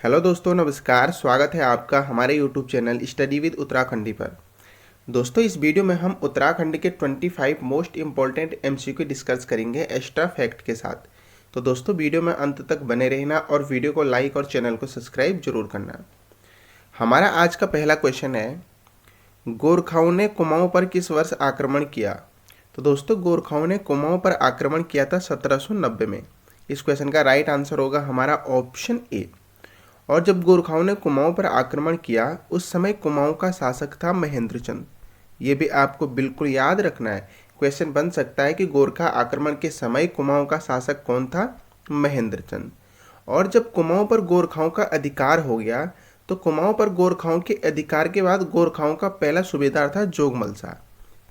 Hello दोस्तों, नमस्कार। स्वागत है आपका हमारे YouTube channel study with Uttarakhandi पर। दोस्तों, इस वीडियो में हम उत्तराखंड के 25 मोस्ट इम्पॉर्टेंट एमसीक्यू डिस्कस करेंगे एक्स्ट्रा फैक्ट के साथ। तो दोस्तों, वीडियो में अंत तक बने रहना और वीडियो को लाइक और चैनल को सब्सक्राइब जरूर करना। हमारा आज का पहला क्वेश्चन है, गोरखाओं ने कुमाऊं पर किस वर्ष आक्रमण किया? तो दोस्तों, गोरखाओं ने कुमाऊं पर आक्रमण किया था 1790 में। इस क्वेश्चन का राइट आंसर होगा हमारा ऑप्शन ए। और जब गोरखाओं ने कुमाऊं पर आक्रमण किया उस समय कुमाऊं का शासक था महेंद्र चंद। ये भी आपको बिल्कुल याद रखना है। क्वेश्चन बन सकता है कि गोरखा आक्रमण के समय कुमाऊं का शासक कौन था? महेंद्र चंद। और जब कुमाऊं पर गोरखाओं का अधिकार हो गया तो कुमाऊं पर गोरखाओं के अधिकार के बाद गोरखाओं का पहला सूबेदार था जोगमल शाह।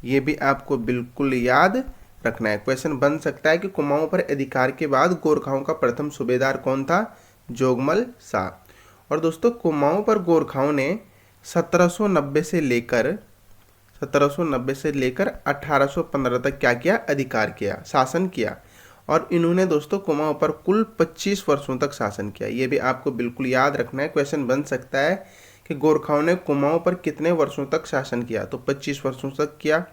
ये भी आपको बिल्कुल याद रखना है। क्वेश्चन बन सकता है कि कुमाऊं पर अधिकार के बाद गोरखाओं का प्रथम सूबेदार कौन था? जोगमल शाह। और दोस्तों, कुमाऊं पर गोरखाओं ने 1790 से लेकर 1815 तक क्या किया? अधिकार किया, शासन किया। और इन्होंने दोस्तों कुमाऊं पर कुल 25 वर्षों तक शासन किया। ये भी आपको बिल्कुल याद रखना है। क्वेश्चन बन सकता है कि गोरखाओं ने कुमाऊं पर कितने वर्षों तक शासन किया? तो 25 वर्षों तक किया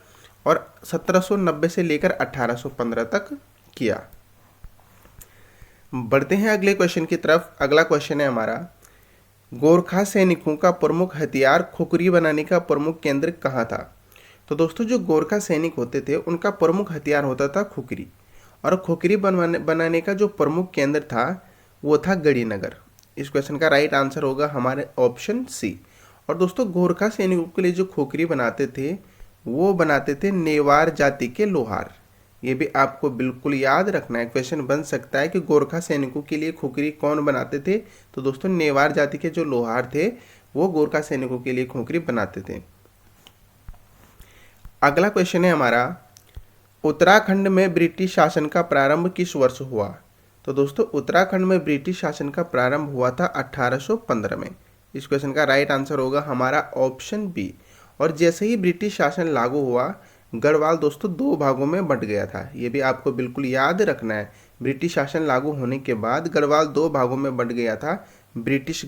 और 1790 से लेकर 1815 तक किया। बढ़ते हैं अगले क्वेश्चन की तरफ। अगला क्वेश्चन है हमारा, गोरखा सैनिकों का प्रमुख हथियार खुखरी बनाने का प्रमुख केंद्र कहाँ था? तो दोस्तों, जो गोरखा सैनिक होते थे उनका प्रमुख हथियार होता था खुखरी। और खुखरी बनाने का जो प्रमुख केंद्र था वो था गढ़ीनगर। इस क्वेश्चन का राइट आंसर होगा हमारे ऑप्शन सी। और दोस्तों, गोरखा सैनिकों के लिए जो खुखरी बनाते थे वो बनाते थे नेवार जाति के लोहार। ये भी आपको बिल्कुल याद रखना है। क्वेश्चन बन सकता है कि गोरखा सैनिकों के लिए खुखरी कौन बनाते थे? तो दोस्तों, नेवार जाति के जो लोहार थे वो गोरखा सैनिकों के लिए खुखरी बनाते थे। अगला क्वेश्चन है हमारा, उत्तराखंड में ब्रिटिश शासन का प्रारंभ किस वर्ष हुआ? तो दोस्तों, उत्तराखंड में ब्रिटिश शासन का प्रारंभ हुआ था 1815 में। इस क्वेश्चन का राइट आंसर होगा हमारा ऑप्शन बी। और जैसे ही ब्रिटिश शासन लागू हुआ, गढ़वाल दोस्तों दो भागों में बंट गया था। ये भी आपको बिल्कुल याद रखना है। ब्रिटिश शासन लागू होने के बाद गढ़वाल दो भागों में बंट गया था, ब्रिटिश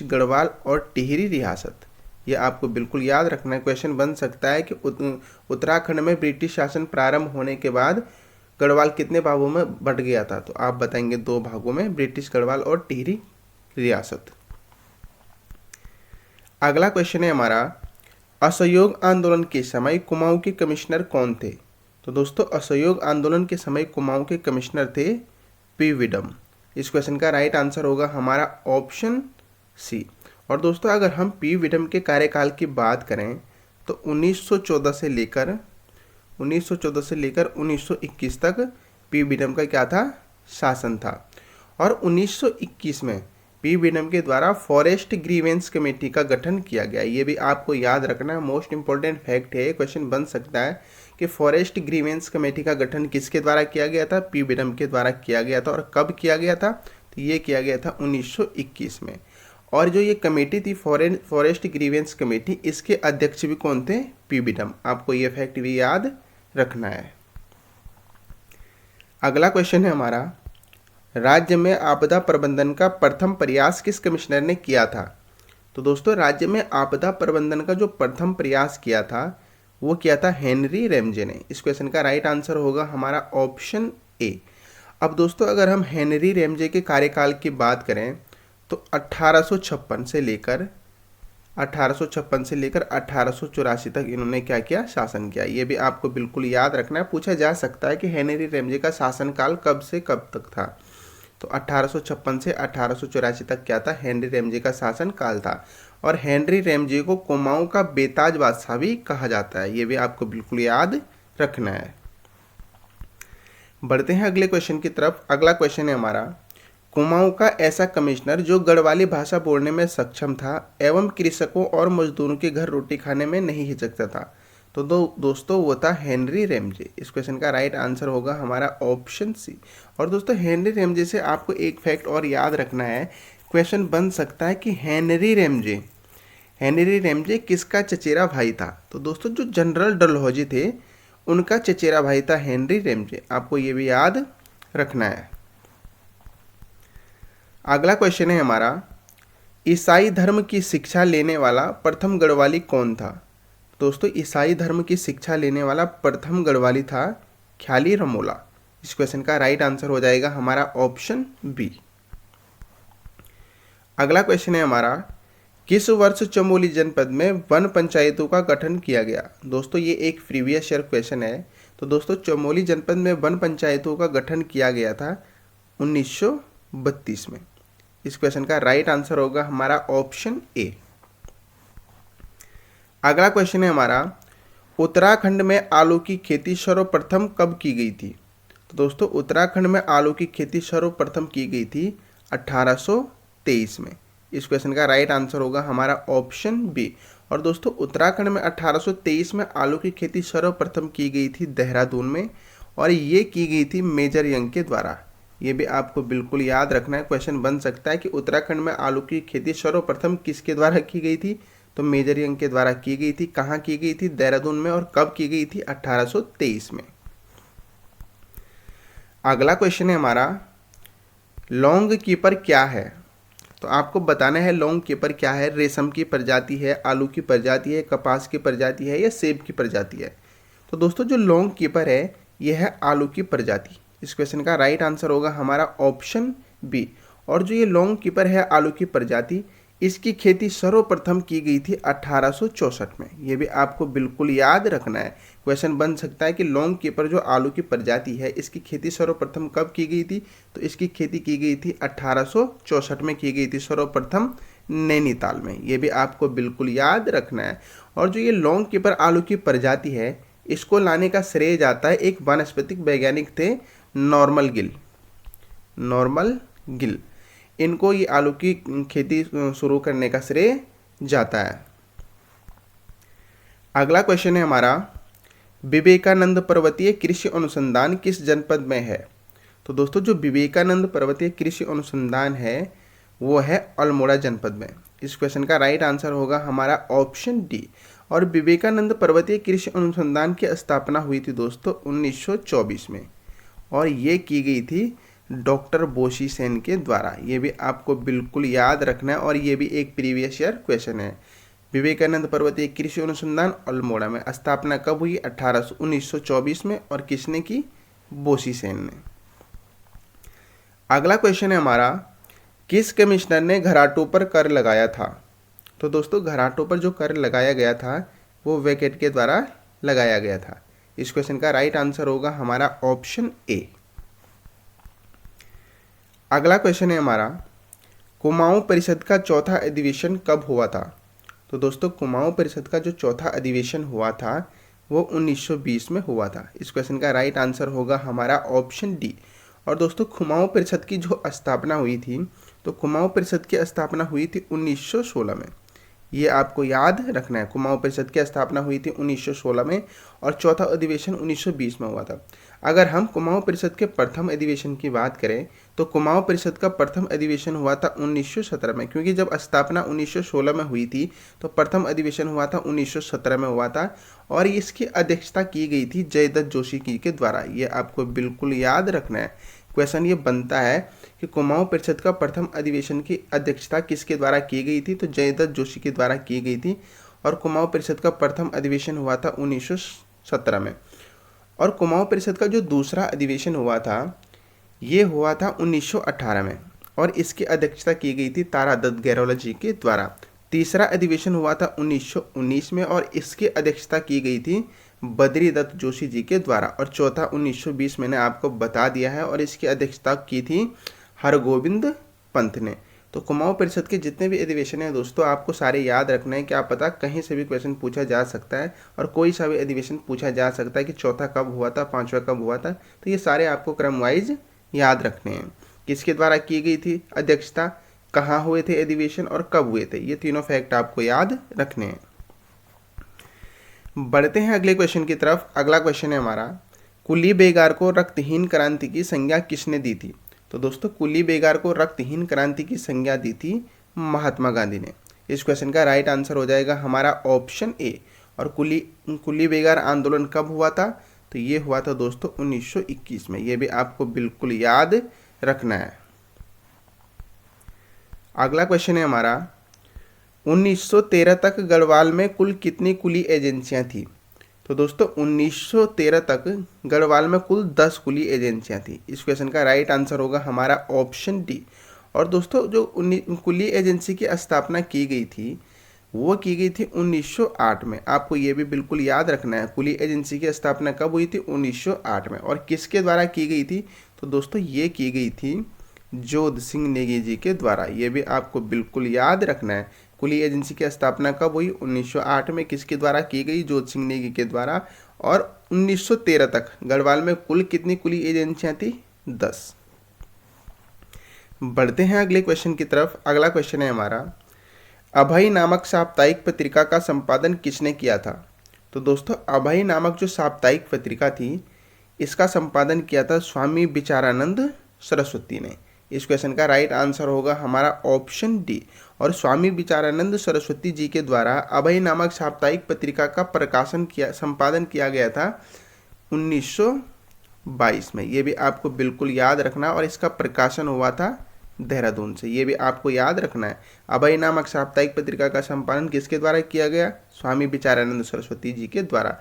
गढ़वाल और टिहरी रियासत। ये आपको बिल्कुल याद रखना है। क्वेश्चन बन सकता है कि उत्तराखंड में ब्रिटिश शासन प्रारंभ होने के बाद गढ़वाल कितने भागों में बंट गया था? तो आप बताएंगे दो भागों में, ब्रिटिश गढ़वाल और टिहरी रियासत। अगला क्वेश्चन है हमारा, असहयोग आंदोलन के समय कुमाऊं के कमिश्नर कौन थे? तो दोस्तों, असहयोग आंदोलन के समय कुमाऊं के कमिश्नर थे पी विडम। इस क्वेश्चन का राइट आंसर होगा हमारा ऑप्शन सी। और दोस्तों, अगर हम पी विडम के कार्यकाल की बात करें तो 1914 से लेकर 1921 तक पी विडम का क्या था? शासन था। और 1921 में पी विडम के द्वारा फॉरेस्ट ग्रीवेंस कमेटी का गठन किया गया। ये भी आपको याद रखना है, मोस्ट इंपॉर्टेंट फैक्ट है। क्वेश्चन बन सकता है कि फॉरेस्ट ग्रीवेंस कमेटी का गठन किसके द्वारा किया गया था? पी विडम के द्वारा किया गया था। और कब किया गया था? तो ये किया गया था 1921 में। और जो ये कमेटी थी फॉरेस्ट ग्रीवेंस कमेटी, इसके अध्यक्ष भी कौन थे? पी विडम। आपको ये फैक्ट भी याद रखना है। अगला क्वेश्चन है हमारा, राज्य में आपदा प्रबंधन का प्रथम प्रयास किस कमिश्नर ने किया था? तो दोस्तों, राज्य में आपदा प्रबंधन का जो प्रथम प्रयास किया था वो किया था हेनरी रैमजे ने। इस क्वेश्चन का राइट आंसर होगा हमारा ऑप्शन ए। अब दोस्तों, अगर हम हेनरी रैमजे के कार्यकाल की बात करें तो 1856 से लेकर 1884 तक इन्होंने क्या किया? शासन किया। ये भी आपको बिल्कुल याद रखना है। पूछा जा सकता है कि हेनरी रैमजे का शासनकाल कब से कब तक था? तो 1856 से 1884 तक क्या था? हेनरी रैमजे का शासन काल था। और हेनरी रैमजे को कुमाऊं का बेताज बादशाह भी कहा जाता है। ये भी आपको बिल्कुल याद रखना है। बढ़ते हैं अगले क्वेश्चन की तरफ। अगला क्वेश्चन है हमारा, कुमाऊं का ऐसा कमिश्नर जो गढ़वाली भाषा बोलने में सक्षम था एवं कृषकों और मजदूरों के घर रोटी खाने में नहीं हिचकता था। तो दोस्तों, वो था हेनरी रैमजे। इस क्वेश्चन का राइट आंसर होगा हमारा ऑप्शन सी। और दोस्तों, हेनरी रैमजे से आपको एक फैक्ट और याद रखना है। क्वेश्चन बन सकता है कि हेनरी रैमजे किसका चचेरा भाई था? तो दोस्तों, जो जनरल डलहौजी थे उनका चचेरा भाई था हेनरी रैमजे। आपको ये भी याद रखना है। अगला क्वेश्चन है हमारा, ईसाई धर्म की शिक्षा लेने वाला प्रथम गढ़वाली कौन था? दोस्तों ईसाई धर्म की शिक्षा लेने वाला प्रथम गढ़वाली था ख्याली रमोला। इस क्वेश्चन का राइट आंसर हो जाएगा हमारा ऑप्शन बी। अगला क्वेश्चन है हमारा, किस वर्ष चमोली जनपद में वन पंचायतों का गठन किया गया? दोस्तों ये एक प्रीवियस ईयर क्वेश्चन है। तो दोस्तों चमोली जनपद में वन पंचायतों का गठन किया गया था 1932 में। इस क्वेश्चन का राइट आंसर होगा हमारा ऑप्शन ए। अगला क्वेश्चन है हमारा, उत्तराखंड में आलू की खेती सर्वप्रथम कब की गई थी? तो दोस्तों उत्तराखंड में आलू की खेती सर्वप्रथम की गई थी 1823 में। इस क्वेश्चन का राइट आंसर होगा हमारा ऑप्शन बी। और दोस्तों उत्तराखंड में 1823 में आलू की खेती सर्वप्रथम की गई थी देहरादून में, और ये की गई थी मेजर यंग के द्वारा। ये भी आपको बिल्कुल याद रखना है, क्वेश्चन बन सकता है कि उत्तराखंड में आलू की खेती सर्वप्रथम किसके द्वारा की गई थी? तो मेजर यंग के द्वारा की गई थी। कहाँ की गई थी? देहरादून में। और कब की गई थी? 1823 में। अगला क्वेश्चन है हमारा, लॉन्ग कीपर क्या है? तो आपको बताना है लॉन्ग कीपर क्या है। रेशम की प्रजाति है, आलू की प्रजाति है, कपास की प्रजाति है, या सेब की प्रजाति है? तो दोस्तों जो लॉन्ग कीपर है यह है आलू की प्रजाति। इस क्वेश्चन का राइट आंसर होगा हमारा ऑप्शन बी। और जो ये लॉन्ग कीपर है आलू की प्रजाति, इसकी खेती सर्वप्रथम की गई थी 1864 में। ये भी आपको बिल्कुल याद रखना है, क्वेश्चन बन सकता है कि लॉन्ग कीपर जो आलू की प्रजाति है इसकी खेती सर्वप्रथम कब की गई थी? तो इसकी खेती की गई थी 1864 में की गई थी सर्वप्रथम नैनीताल में। ये भी आपको बिल्कुल याद रखना है। और जो ये लॉन्ग कीपर आलू की प्रजाति है इसको लाने का श्रेय जाता है एक वनस्पतिक वैज्ञानिक थे, नॉर्मन गिल। इनको ये आलू की खेती शुरू करने का श्रेय जाता है। अगला क्वेश्चन है हमारा, विवेकानंद पर्वतीय कृषि अनुसंधान किस जनपद में है? तो दोस्तों जो विवेकानंद पर्वतीय कृषि अनुसंधान है वो है अल्मोड़ा जनपद में। इस क्वेश्चन का राइट आंसर होगा हमारा ऑप्शन डी। और विवेकानंद पर्वतीय कृषि अनुसंधान की स्थापना हुई थी दोस्तों 1924 में, और ये की गई थी डॉक्टर बोशी सेन के द्वारा। ये भी आपको बिल्कुल याद रखना है, और ये भी एक प्रीवियस ईयर क्वेश्चन है। विवेकानंद पर्वतीय कृषि अनुसंधान अल्मोड़ा में स्थापना कब हुई? 1924 में। और किसने की? बोशी सेन ने। अगला क्वेश्चन है हमारा, किस कमिश्नर ने घराटों पर कर लगाया था? तो दोस्तों घराटों पर जो कर लगाया गया था वो वैकेट के द्वारा लगाया गया था। इस क्वेश्चन का राइट आंसर होगा हमारा ऑप्शन ए। अगला क्वेश्चन है हमारा, कुमाऊं परिषद का चौथा अधिवेशन कब हुआ था? तो दोस्तों कुमाऊं परिषद का जो चौथा अधिवेशन हुआ था वो 1920 में हुआ था। इस क्वेश्चन का राइट आंसर होगा हमारा ऑप्शन डी। और दोस्तों कुमाऊं परिषद की जो स्थापना हुई थी, तो कुमाऊं परिषद की स्थापना हुई थी 1916 में। ये आपको याद रखना है, कुमाऊं परिषद की स्थापना हुई थी 1916 में, और चौथा अधिवेशन 1920 में हुआ था। अगर हम कुमाऊं परिषद के प्रथम अधिवेशन की बात करें तो कुमाऊं परिषद का प्रथम अधिवेशन हुआ था 1917 में, क्योंकि जब स्थापना 1916 में हुई थी तो प्रथम अधिवेशन हुआ था 1917 में हुआ था, और इसकी अध्यक्षता की गई थी जयदत्त जोशी जी के द्वारा। ये आपको बिल्कुल याद रखना है, क्वेश्चन ये बनता है कि कुमाऊं परिषद का प्रथम अधिवेशन की अध्यक्षता किसके द्वारा की गई थी? तो जयदत्त जोशी के द्वारा की गई थी। और कुमाऊं परिषद का प्रथम अधिवेशन हुआ था 1917 में। और कुमाऊं परिषद का जो दूसरा अधिवेशन हुआ था ये हुआ था 1918 में, और इसकी अध्यक्षता की गई थी तारादत्त गैरोला जी के द्वारा। तीसरा अधिवेशन हुआ था 1919 में, और इसकी अध्यक्षता की गई थी बद्रीदत्त जोशी जी के द्वारा। और चौथा 1920 मैंने आपको बता दिया है, और इसकी अध्यक्षता की थी हरगोविंद पंत ने। तो कुमाऊं परिषद के जितने भी अधिवेशन हैं दोस्तों आपको सारे याद रखना है, क्या पता कहीं से भी क्वेश्चन पूछा जा सकता है, और कोई सा भी अधिवेशन पूछा जा सकता है कि चौथा कब हुआ था, पांचवा कब हुआ था। तो ये सारे आपको क्रम वाइज याद रखने हैं, किसके द्वारा की गई थी अध्यक्षता, कहाँ हुए थे अधिवेशन, और कब हुए थे। ये तीनों फैक्ट आपको याद रखने हैं। बढ़ते हैं अगले क्वेश्चन की तरफ। अगला क्वेश्चन है हमारा, कुली बेगार को रक्तहीन क्रांति की संज्ञा किसने दी थी? तो दोस्तों कुली बेगार को रक्तहीन क्रांति की संज्ञा दी थी महात्मा गांधी ने। इस क्वेश्चन का राइट आंसर हो जाएगा हमारा ऑप्शन ए। और कुली बेगार आंदोलन कब हुआ था? तो ये हुआ था दोस्तों 1921 में। ये भी आपको बिल्कुल याद रखना है। अगला क्वेश्चन है हमारा, 1913 तक गढ़वाल में कुल कितनी कुली एजेंसियां थी? तो दोस्तों 1913 तक गढ़वाल में कुल 10 कुली एजेंसियां थी। इस क्वेश्चन का राइट आंसर होगा हमारा ऑप्शन डी। और दोस्तों जो कुली एजेंसी की स्थापना की गई थी वो की गई थी 1908 में। आपको ये भी बिल्कुल याद रखना है, कुली एजेंसी की स्थापना कब हुई थी? 1908 में। और किसके द्वारा की गई थी? तो दोस्तों ये की गई थी जोध सिंह नेगी जी के द्वारा। ये भी आपको बिल्कुल याद रखना है। कुली एजेंसी की स्थापना कब हुई? 1908 में। किसके द्वारा की गई? जोध सिंह नेगी के द्वारा। और 1913 तक गढ़वाल में कुल कितनी कुली एजेंसियां थी? 10। बढ़ते हैं अगले क्वेश्चन की तरफ। अगला क्वेश्चन है हमारा, अभय नामक साप्ताहिक पत्रिका का संपादन किसने किया था? तो दोस्तों अभय नामक जो साप्ताहिक पत्रिका थी इसका संपादन किया था स्वामी विचारानंद सरस्वती ने। इस क्वेश्चन का राइट आंसर होगा हमारा ऑप्शन डी। और स्वामी विचारानंद सरस्वती जी के द्वारा अभय नामक साप्ताहिक पत्रिका का संपादन किया गया था 1922 में। ये भी आपको बिल्कुल याद रखना। और इसका प्रकाशन हुआ था देहरादून से। ये भी आपको याद रखना है। अभय नामक साप्ताहिक पत्रिका का संपादन किसके द्वारा किया गया? स्वामी विचारानंद सरस्वती जी के द्वारा।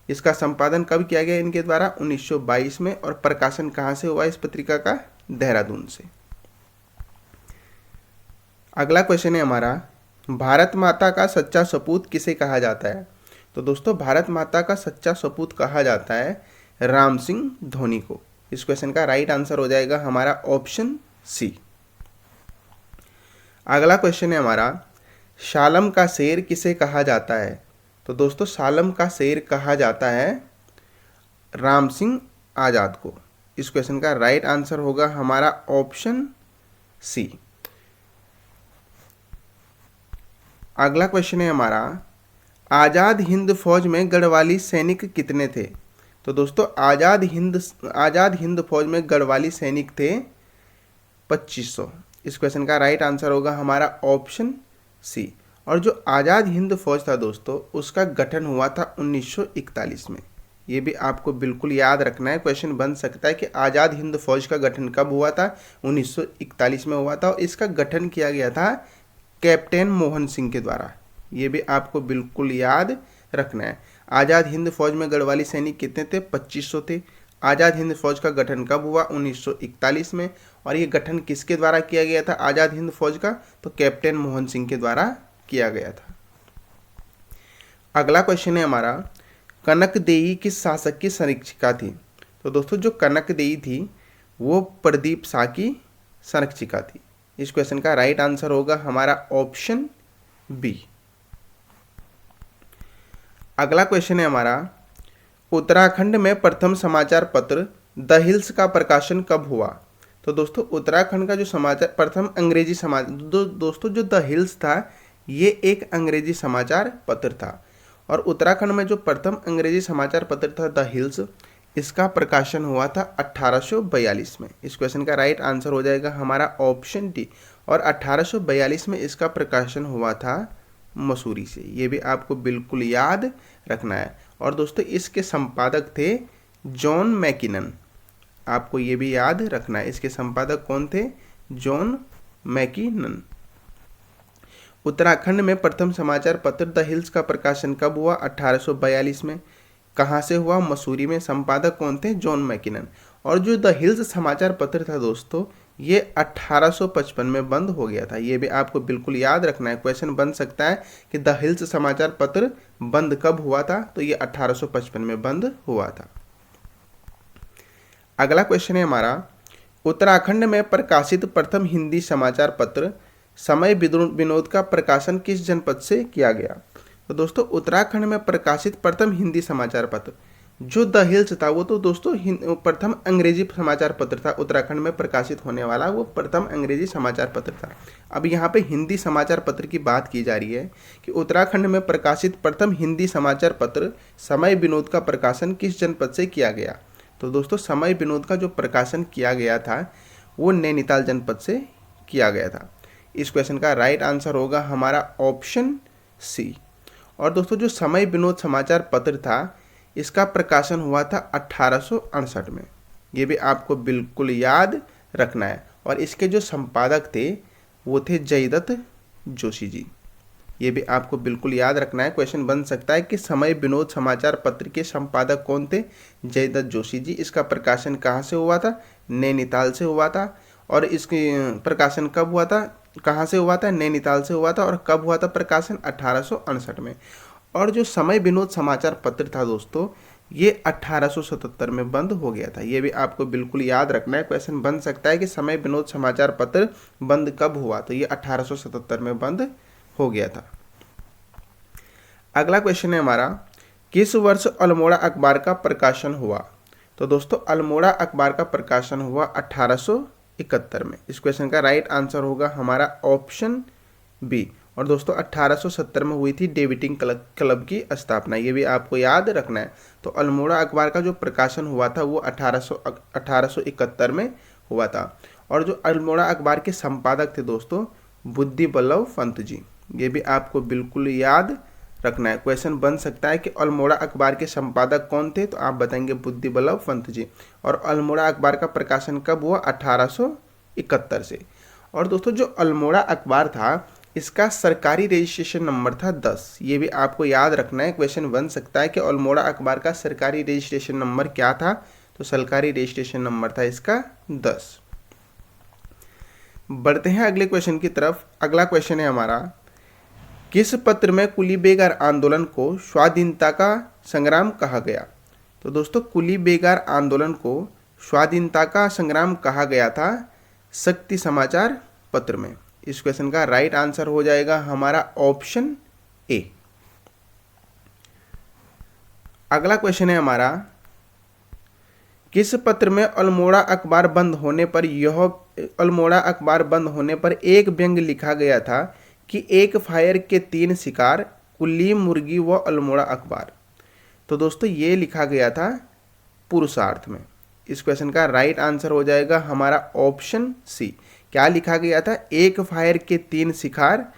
इसका संपादन कब किया गया इनके द्वारा? 1922 में। और प्रकाशन कहाँ से हुआ इस पत्रिका का? देहरादून से। अगला क्वेश्चन है हमारा, भारत माता का सच्चा सपूत किसे कहा जाता है? तो दोस्तों भारत माता का सच्चा सपूत कहा जाता है राम सिंह धोनी को। इस क्वेश्चन का राइट आंसर हो जाएगा हमारा ऑप्शन सी। अगला क्वेश्चन है हमारा, सालम का शेर किसे कहा जाता है? तो दोस्तों सालम का शेर कहा जाता है राम सिंह आजाद को। इस क्वेश्चन का राइट आंसर होगा हमारा ऑप्शन सी। अगला क्वेश्चन है हमारा, आज़ाद हिंद फौज में गढ़वाली सैनिक कितने थे? तो दोस्तों आज़ाद हिंद फौज में गढ़वाली सैनिक थे 2500। इस क्वेश्चन का राइट आंसर होगा हमारा ऑप्शन सी। और जो आज़ाद हिंद फौज था दोस्तों उसका गठन हुआ था 1941 में। ये भी आपको बिल्कुल याद रखना है। क्वेश्चन बन सकता है कि आज़ाद हिंद फौज का गठन कब हुआ था? 1941 में हुआ था। और इसका गठन किया गया था कैप्टन मोहन सिंह के द्वारा। ये भी आपको बिल्कुल याद रखना है। आज़ाद हिंद फौज में गढ़वाली सैनिक कितने थे? 2500 थे। आज़ाद हिंद फौज का गठन कब हुआ? 1941 में। और ये गठन किसके द्वारा किया गया था आज़ाद हिंद फौज का? तो कैप्टन मोहन सिंह के द्वारा किया गया था। अगला क्वेश्चन है हमारा, कनक देई किस शासक की संरक्षिका थी? तो दोस्तों जो कनक देई थी वो प्रदीप शाह की संरक्षिका थी। इस क्वेश्चन का राइट आंसर होगा हमारा ऑप्शन बी। अगला क्वेश्चन है हमारा, उत्तराखंड में प्रथम समाचार पत्र द हिल्स का प्रकाशन कब हुआ? तो दोस्तों उत्तराखंड का जो समाचार प्रथम अंग्रेजी दोस्तों जो द हिल्स था ये एक अंग्रेजी समाचार पत्र था। और उत्तराखंड में जो प्रथम अंग्रेजी समाचार पत्र था द हिल्स, इसका प्रकाशन हुआ था 1842 में। इस क्वेश्चन का राइट आंसर हो जाएगा हमारा ऑप्शन डी। और 1842 में इसका प्रकाशन हुआ था मसूरी से। ये भी आपको बिल्कुल याद रखना है। और दोस्तों इसके संपादक थे जॉन मैकिनन। आपको ये भी याद रखना है। इसके संपादक कौन थे? John Mackinnon. उत्तराखंड में प्रथम समाचार पत्र द हिल्स का प्रकाशन कब हुआ? 1842 में। कहाँ से हुआ? मसूरी में। संपादक कौन थे? John Mackinnon. और जो द हिल्स समाचार पत्र था दोस्तों ये 1855 में बंद हो गया था। ये भी आपको बिल्कुल याद रखना है। क्वेश्चन बन सकता है कि द हिल्स समाचार पत्र बंद कब हुआ था? तो ये 1855 में बंद हुआ था। अगला क्वेश्चन है हमारा, उत्तराखंड में प्रकाशित प्रथम हिंदी समाचार पत्र समय विनोद का प्रकाशन किस जनपद से किया गया? तो दोस्तों उत्तराखंड में प्रकाशित प्रथम हिंदी समाचार पत्र जो द हिल्स था वो तो दोस्तों प्रथम अंग्रेजी समाचार पत्र था। उत्तराखंड में प्रकाशित होने वाला वो प्रथम अंग्रेजी समाचार पत्र था। अब यहाँ पे हिंदी समाचार पत्र की बात की जा रही है कि उत्तराखंड में प्रकाशित प्रथम हिंदी समाचार पत्र समय विनोद का प्रकाशन किस जनपद से किया गया? तो दोस्तों समय विनोद का जो प्रकाशन किया गया था वो नैनीताल जनपद से किया गया था। इस क्वेश्चन का राइट आंसर होगा हमारा ऑप्शन सी। और दोस्तों जो समय विनोद समाचार पत्र था इसका प्रकाशन हुआ था 1868 में। ये भी आपको बिल्कुल याद रखना है। और इसके जो संपादक थे वो थे जयदत्त जोशी जी। ये भी आपको बिल्कुल याद रखना है। क्वेश्चन बन सकता है कि समय विनोद समाचार पत्र के संपादक कौन थे? जयदत्त जोशी जी। इसका प्रकाशन कहाँ से हुआ था? नैनीताल से हुआ था। और इसके प्रकाशन कब हुआ था? कहाँ से हुआ था? नैनीताल से हुआ था। और कब हुआ था प्रकाशन? 1868 में। और जो समय विनोद समाचार पत्र था दोस्तों, ये 1877 में बंद हो गया था। ये भी आपको बिल्कुल याद रखना है। क्वेश्चन बन सकता है कि समय विनोद समाचार पत्र बंद कब हुआ? तो ये 1877 में बंद हो गया था। अगला क्वेश्चन है हमारा, किस वर्ष अल्मोड़ा अखबार का प्रकाशन हुआ? तो दोस्तों अल्मोड़ा अखबार का प्रकाशन हुआ 1871 में। इस क्वेश्चन का राइट आंसर होगा हमारा ऑप्शन बी। और दोस्तों 1870 में हुई थी डेविटिंग क्लब की स्थापना। ये भी आपको याद रखना है। तो अल्मोड़ा अखबार का जो प्रकाशन हुआ था वो 1871 में हुआ था। और जो अल्मोड़ा अखबार के संपादक थे दोस्तों, बुद्धि बल्लभ पंत जी। ये भी आपको बिल्कुल याद रखना है। क्वेश्चन बन सकता है कि अल्मोड़ा अखबार के संपादक कौन थे? तो आप बताएंगे बुद्धि बल्लभ पंत जी। और अल्मोड़ा अखबार का प्रकाशन कब हुआ? 1871 से। और दोस्तों जो अल्मोड़ा अखबार था, इसका सरकारी रजिस्ट्रेशन नंबर था 10। ये भी आपको याद रखना है। क्वेश्चन बन सकता है कि अल्मोड़ा अखबार का सरकारी रजिस्ट्रेशन नंबर क्या था? तो सरकारी रजिस्ट्रेशन नंबर था इसका 10। बढ़ते हैं अगले क्वेश्चन की तरफ। अगला क्वेश्चन है हमारा, किस पत्र में कुली बेगार आंदोलन को स्वाधीनता का संग्राम कहा गया? तो दोस्तों कुली बेगार आंदोलन को स्वाधीनता का संग्राम कहा गया था शक्ति समाचार पत्र में। इस क्वेश्चन का राइट आंसर हो जाएगा हमारा ऑप्शन ए। अगला क्वेश्चन है हमारा, किस पत्र में अल्मोड़ा अखबार बंद होने पर एक व्यंग लिखा गया था कि एक फायर के 3 शिकार, कुल्ली, मुर्गी व अल्मोड़ा अखबार? तो दोस्तों ये लिखा गया था पुरुषार्थ में। इस क्वेश्चन का राइट आंसर हो जाएगा हमारा ऑप्शन सी। क्या लिखा गया था? एक फायर के 3 शिकार,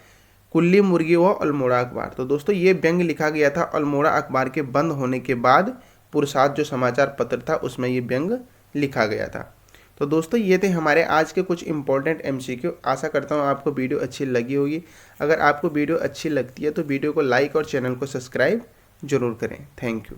कुल्ली, मुर्गी व अल्मोड़ा अखबार। तो दोस्तों ये व्यंग लिखा गया था अल्मोड़ा अखबार के बंद होने के बाद। पुरुषार्थ जो समाचार पत्र था उसमें ये व्यंग लिखा गया था। तो दोस्तों ये थे हमारे आज के कुछ इंपॉर्टेंट एमसीक्यू। आशा करता हूँ आपको वीडियो अच्छी लगी होगी। अगर आपको वीडियो अच्छी लगती है तो वीडियो को लाइक और चैनल को सब्सक्राइब जरूर करें। Thank you.